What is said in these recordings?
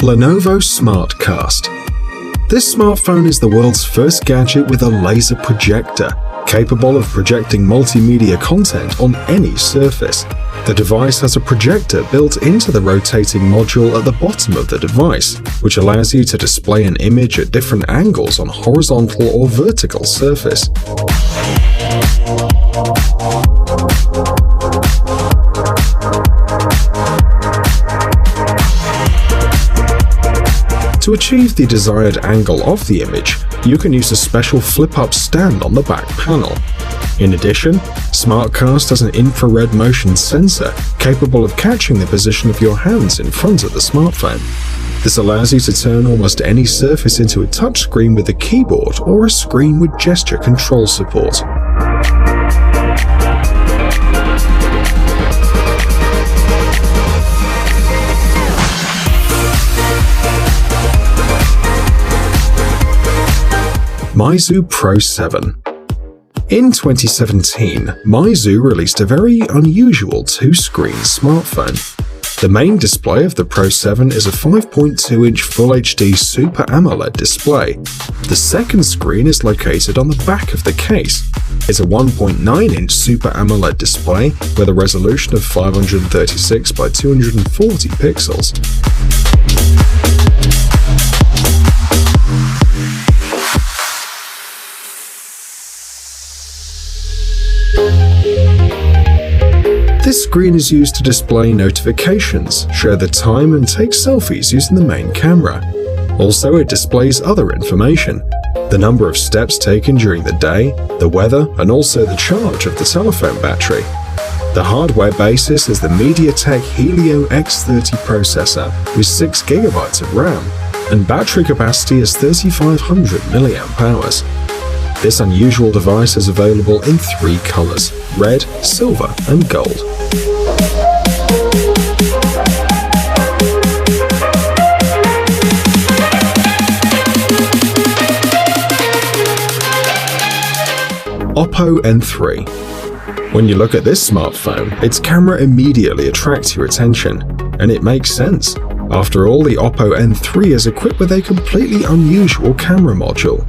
Lenovo SmartCast. This smartphone is the world's first gadget with a laser projector, capable of projecting multimedia content on any surface. The device has a projector built into the rotating module at the bottom of the device, which allows you to display an image at different angles on a horizontal or vertical surface. To achieve the desired angle of the image, you can use a special flip-up stand on the back panel. In addition, SmartCast has an infrared motion sensor capable of catching the position of your hands in front of the smartphone. This allows you to turn almost any surface into a touchscreen with a keyboard or a screen with gesture control support. Meizu Pro 7. In 2017, Meizu released a very unusual two-screen smartphone. The main display of the Pro 7 is a 5.2-inch Full HD Super AMOLED display. The second screen is located on the back of the case. It's a 1.9-inch Super AMOLED display with a resolution of 536 by 240 pixels. This screen is used to display notifications, share the time, and take selfies using the main camera. Also, it displays other information: the number of steps taken during the day, the weather, and also the charge of the telephone battery. The hardware basis is the MediaTek Helio X30 processor with 6GB of RAM, and battery capacity is 3500 mAh. This unusual device is available in 3 colors: red, silver, and gold. Oppo N3. When you look at this smartphone, its camera immediately attracts your attention, and it makes sense. After all, the Oppo N3 is equipped with a completely unusual camera module.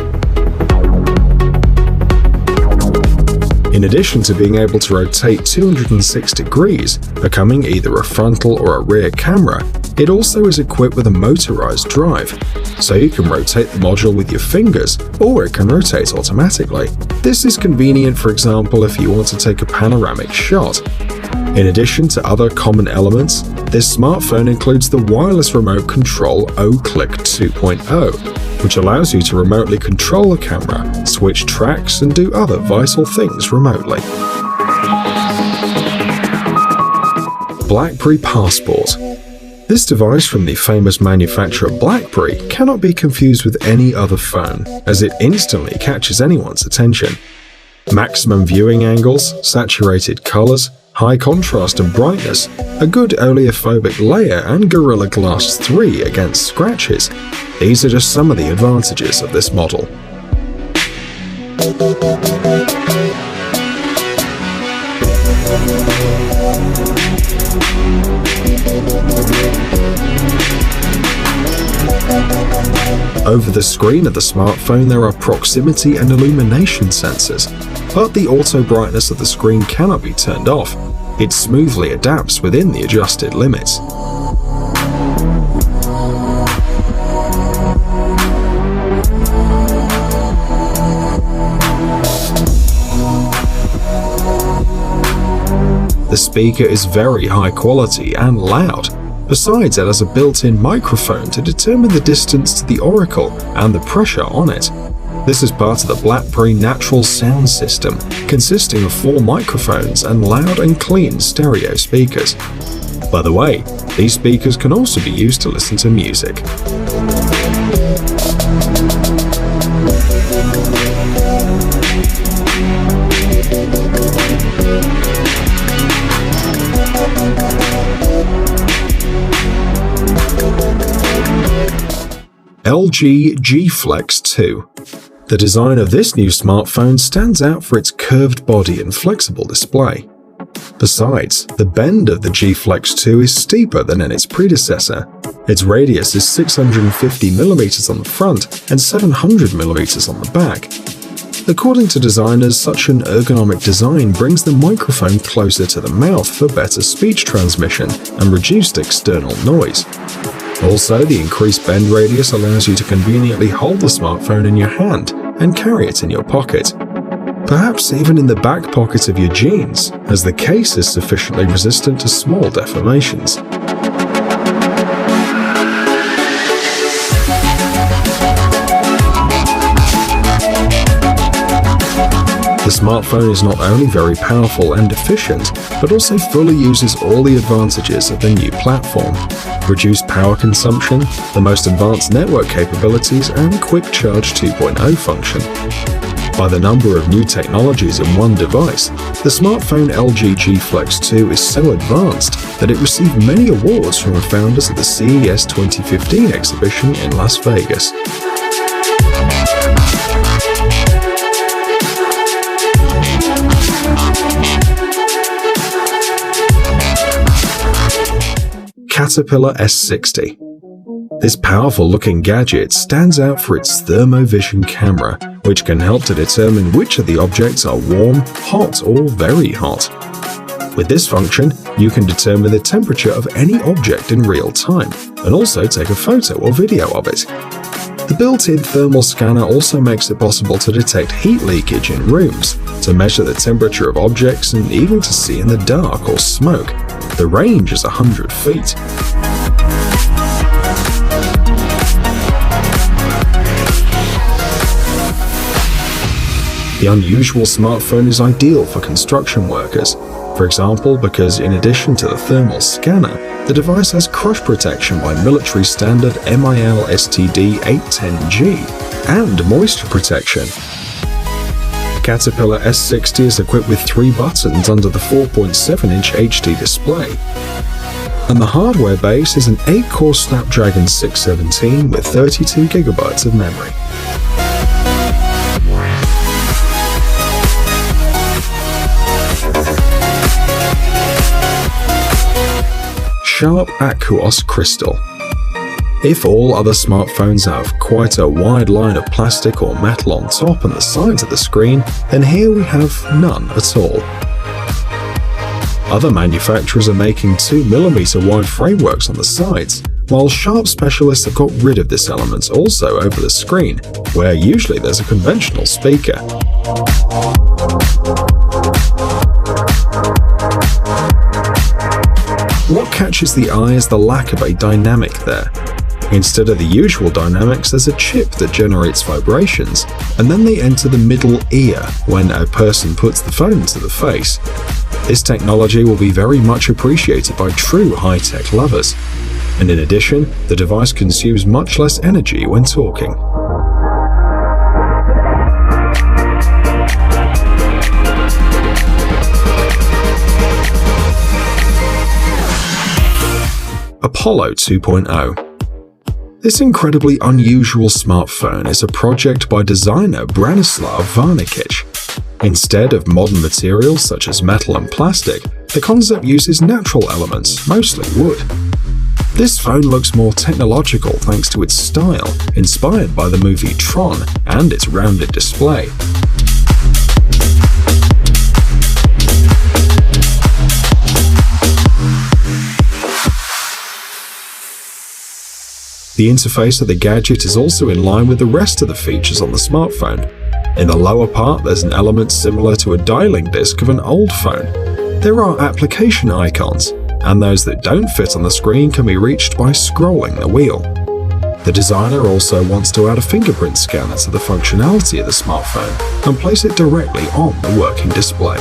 In addition to being able to rotate 206 degrees, becoming either a frontal or a rear camera, it also is equipped with a motorized drive, so you can rotate the module with your fingers, or it can rotate automatically. This is convenient, for example, if you want to take a panoramic shot. In addition to other common elements, this smartphone includes the wireless remote control O-Click 2.0, which allows you to remotely control the camera, switch tracks, and do other vital things remotely. BlackBerry Passport. This device from the famous manufacturer BlackBerry cannot be confused with any other phone, as it instantly catches anyone's attention. Maximum viewing angles, saturated colors, high contrast and brightness, a good oleophobic layer, and Gorilla Glass 3 against scratches. These are just some of the advantages of this model. Over the screen of the smartphone there are proximity and illumination sensors, but the auto brightness of the screen cannot be turned off. It smoothly adapts within the adjusted limits. The speaker is very high quality and loud. Besides, it has a built-in microphone to determine the distance to the auricle and the pressure on it. This is part of the BlackBerry Natural Sound System, consisting of 4 microphones and loud and clean stereo speakers. By the way, these speakers can also be used to listen to music. LG G Flex 2. The design of this new smartphone stands out for its curved body and flexible display. Besides, the bend of the G Flex 2 is steeper than in its predecessor. Its radius is 650mm on the front and 700mm on the back. According to designers, such an ergonomic design brings the microphone closer to the mouth for better speech transmission and reduced external noise. Also, the increased bend radius allows you to conveniently hold the smartphone in your hand and carry it in your pocket. Perhaps even in the back pocket of your jeans, as the case is sufficiently resistant to small deformations. The smartphone is not only very powerful and efficient, but also fully uses all the advantages of the new platform: reduced power consumption, the most advanced network capabilities, and Quick Charge 2.0 function. By the number of new technologies in one device, the smartphone LG G Flex 2 is so advanced that it received many awards from the founders at the CES 2015 exhibition in Las Vegas. Caterpillar S60. This powerful-looking gadget stands out for its thermovision camera, which can help to determine which of the objects are warm, hot, or very hot. With this function, you can determine the temperature of any object in real time, and also take a photo or video of it. The built-in thermal scanner also makes it possible to detect heat leakage in rooms, to measure the temperature of objects, and even to see in the dark or smoke. The range is 100 feet. The unusual smartphone is ideal for construction workers, for example because in addition to the thermal scanner, the device has crush protection by military standard MIL STD 810G and moisture protection. Caterpillar S60 is equipped with 3 buttons under the 4.7-inch HD display, and the hardware base is an 8-core Snapdragon 617 with 32GB of memory. Sharp Aquos Crystal. If all other smartphones have quite a wide line of plastic or metal on top and the sides of the screen, then here we have none at all. Other manufacturers are making 2mm wide frameworks on the sides, while Sharp specialists have got rid of this element also over the screen, where usually there's a conventional speaker. What catches the eye is the lack of a dynamic there. Instead of the usual dynamics, there's a chip that generates vibrations, and then they enter the middle ear when a person puts the phone to the face. This technology will be very much appreciated by true high-tech lovers. And in addition, the device consumes much less energy when talking. Apollo 2.0. This incredibly unusual smartphone is a project by designer Branislav Varnikic. Instead of modern materials such as metal and plastic, the concept uses natural elements, mostly wood. This phone looks more technological thanks to its style, inspired by the movie Tron and its rounded display. The interface of the gadget is also in line with the rest of the features on the smartphone. In the lower part, there's an element similar to a dialing disc of an old phone. There are application icons, and those that don't fit on the screen can be reached by scrolling the wheel. The designer also wants to add a fingerprint scanner to the functionality of the smartphone and place it directly on the working display.